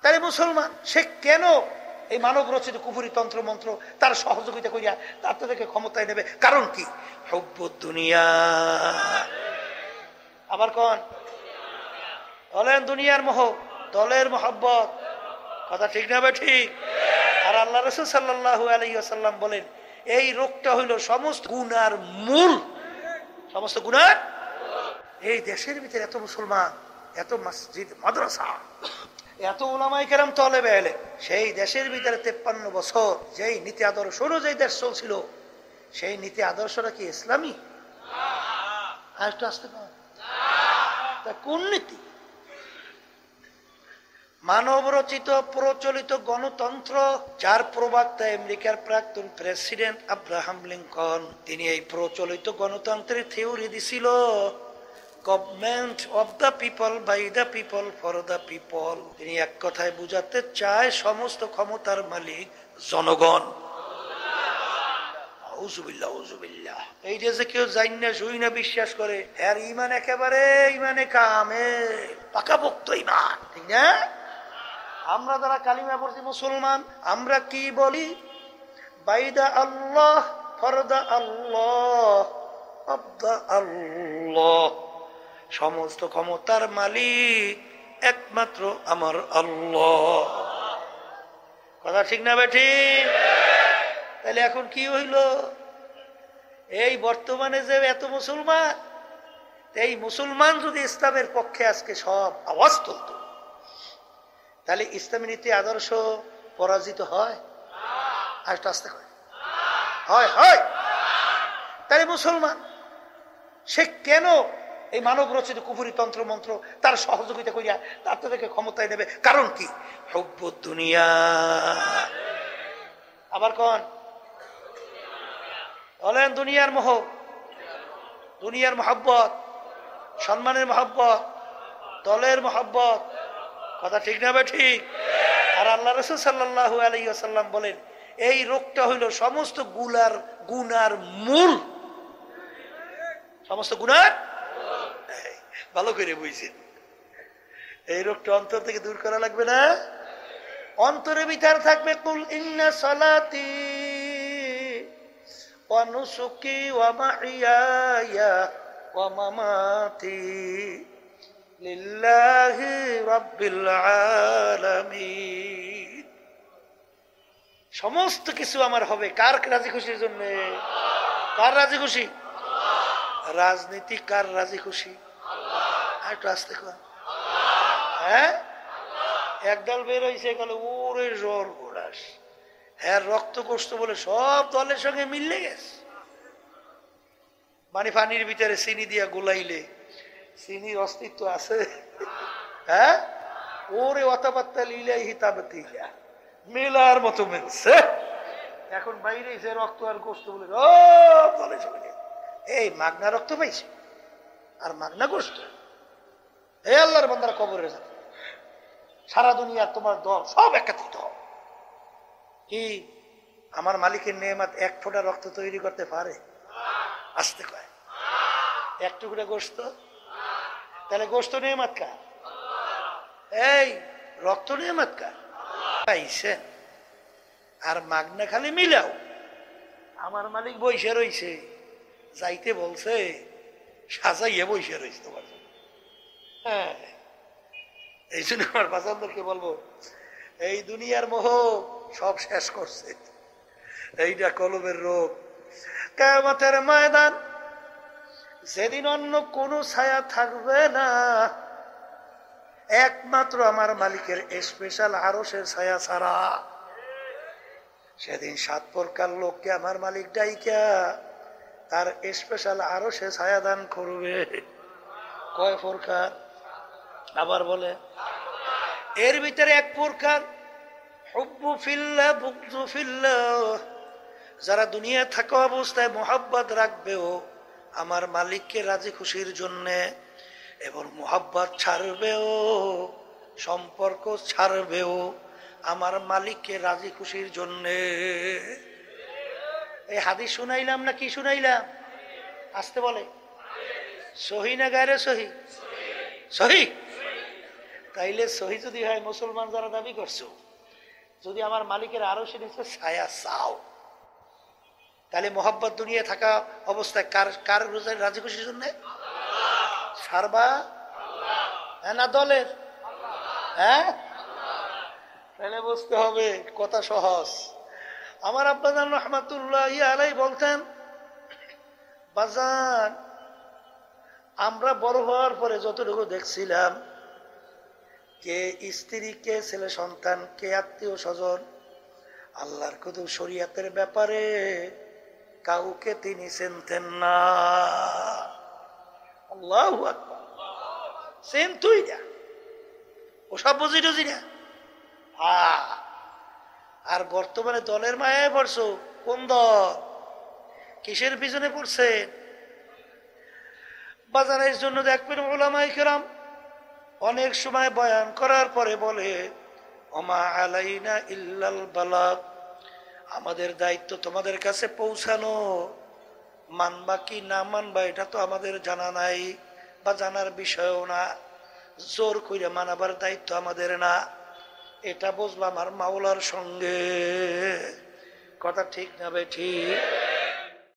তাহলে মুসলমান সে কেন এই মানব রচিত কুফরি তন্ত্র মন্ত্র তার সহযোগিতা করিয়া তার তাদেরকে ক্ষমতায় নেবে? কারণ কি? হুব্বুদ দুনিয়া। আবার কোন বলেন? দুনিয়ার মোহ, দলের মোহাব্বত। কথা ঠিক না ভাই? ঠিক। আর আল্লাহ রাসূল সাল্লাল্লাহু আলাইহি ওয়াসাল্লাম বলেন এই রোগটা হইল সমস্ত গুনার মূল। সমস্ত গুনার। এই দেশের ভিতরে এত মুসলমান, এত মসজিদ মাদ্রাসা, এত উলামায়ে কেরাম তলেবে এলেম, সেই দেশের ভিতরে 53 বছর যেই নীতি আদর্শ অনুযায়ী দেশ চলছিল, সেই নীতি আদর্শটা কি ইসলামী? আরেকটু আসতে পারে তা কোন নীতি? মানব রচিত প্রচলিত গণতন্ত্র, যার প্রবক্তা আমেরিকার প্রাক্তন প্রেসিডেন্ট আব্রাহাম লিঙ্কন। তিনি এই প্রচলিত গণতন্ত্রের থিওরি দিছিল government of the people, by the people, for the people. তিনি এক কথায় বুঝাতে চায় সমস্ত ক্ষমতার মালিক জনগণ। এই যে কেউ জানি না শুই না বিশ্বাস করে, এর ইমান একেবারে ইমানে কামে পাকাপোক্ত ইমান, ঠিক না? আমরা যারা কালিমা পড়ছি মুসলমান, আমরা কি বলি? By the Allah, for the Allah, of the Allah. সমস্ত ক্ষমতার মালিক একমাত্র আমার আল্লাহ। কথা ঠিক না বেঠি? তাহলে এখন কি হইল? এই বর্তমানে যে এত মুসলমান, এই মুসলমান যদি ইসলামের পক্ষে আজকে সব আওয়াজ তুলত, তাহলে ইসলামী নীতি আদর্শ পরাজিত হয়? আরেকটু আসতে হয়? হয়। তাহলে মুসলমান সে কেন এই মানব রচিত কুফরি তন্ত্র মন্ত্র তার সহযোগিতা করিয়া তার তাদেরকে ক্ষমতায় নেবে? কারণ কি? হুব্বুদ দুনিয়া। আবার কোন বলেন? দুনিয়ার মোহ, দুনিয়ার মোহাব্বত, সম্মানের মোহাব্বত, দলের মোহাব্বত। কথা ঠিক না ভাই? ঠিক। আর আল্লাহ রাসূল সাল্লাল্লাহু আলাইহি ওয়াসাল্লাম বলেন এই রোগটা হইল সমস্ত গুনার মূল। সমস্ত গুনার। ভালো করে বুঝছেন? এই রোগটা অন্তর থেকে দূর করা লাগবে না? অন্তরে ভিতর থাকবে কুল ইন্না সালাতি ওয়া নুসুকি ওয়া মাহিয়ায়া ওয়া মামাতি লিল্লাহি রাব্বিল আলামিন। সমস্ত কিছু আমার হবে কার রাজি খুশির জন্য? কার রাজি খুশি? রাজনীতি কার রাজি খুশি? আর একটু আসতে কর। হ্যাঁ, একদল বের হয়েছে গেল ওরে জ্বর গোড়াস, হ্যাঁ রক্ত কষ্ট বলে সব দলের সঙ্গে মিললে গেছে। মানে পানির ভিতরে চিনি দিয়া গোলাইলে চিনির অস্তিত্ব আছে? হ্যাঁ, ওরে অতাপাত্তা লিলাই হিতাবাতি মেলার মতো মিলছে। এখন বাইরে এসে রক্ত আর গোস্ত বলে দলের সঙ্গে এই মাগনা রক্ত পাইছে আর মাগনা গোস্ত। এই আল্লাহর বান্দারা কবরে যাবে, সারা দুনিয়া তোমার দল সব একত্রিত। কি আমার মালিকের নেয়ামত এক ফোঁটা রক্ত তৈরি করতে পারে? আসতে কয় এক টুকরা গোস্ত। তাহলে গোস্ত নেয়ামত কার? এই রক্ত নেয়ামত কার? পাইছে আর মাগনা খালি মিলাও। আমার মালিক বইসে রইছে, যাইতে বলছে সাজাইয়ে বইসে রয়েছে তোমার জন্য। হ্যাঁ, এই জন্য আমার বাচ্চাদেরকে বলবো এই দুনিয়ার মোহ সব শেষ করছে। এইটা কলবের রোগ। কিয়ামতের ময়দান যেদিন অন্য কোনো ছায়া থাকবে না, একমাত্র আমার মালিকের স্পেশাল আরশের ছায়া ছাড়া, সেদিন 7 প্রকার লোককে আমার মালিক ডাইকা তার স্পেশাল আরশে ছায়া দান করবে। কয় প্রকার? আবার বলে এর ভিতরে এক প্রকার হুব্বু ফিল্লাহ বুগযু ফিল্লাহ, যারা দুনিয়া থাকা অবস্থায় মোহাব্বত রাখবেও আমার মালিককে রাজি খুশির জন্যে, এবং মোহাব্বত ছাড়বেও, সম্পর্ক ছাড়বেও আমার মালিককে রাজি খুশির জন্যে। এই হাদিস শুনাইলাম না কি শুনাইলাম? আসতে বলে সহি না গায়রে সহি? সহি। তাইলে সহি যদি হয় মুসলমান যারা দাবি করছো, যদি আমার মালিকের আরো সে নিচে ছায়া চাও, তাহলে মোহাব্বত দুনিয়া থাকা অবস্থায় কার কার রোজার রাজি খুশির জন্য সারবা না দলের? হ্যাঁ, তাহলে বুঝতে হবে কথা সহজ। আমার আব্বাজান রহমাতুল্লাহ আলাই বলতেন, বাজান আমরা বড় হওয়ার পরে যতটুকু দেখছিলাম, কে স্ত্রী, কে ছেলে সন্তান, কে আত্মীয় স্বজন, আল্লাহর কুতুব শরীয়তের ব্যাপারে কাউকে তিনি চিনতেন না। আল্লাহু আকবার। চিনতুই না, ওসব বুঝি টুঝি না। আর বর্তমানে দলের মায়ায় পড়ছো। কোন দল, কিসের পিছনে পড়ছে? বাজারের জন্য দেখবেন উলামায়ে কেরাম অনেক সময় বয়ান করার পরে বলে, ওমা আলাইনা ইল্লাল বালাগ, আমাদের দায়িত্ব তোমাদের কাছে পৌঁছানো, মানবা কি না মানবা এটা তো আমাদের জানা নাই বা জানার বিষয়ও না, জোর করে মানাবার দায়িত্ব আমাদের না, এটা বুঝবা আমার মাওলার সঙ্গে। কথা ঠিক না ভাই? ঠিক।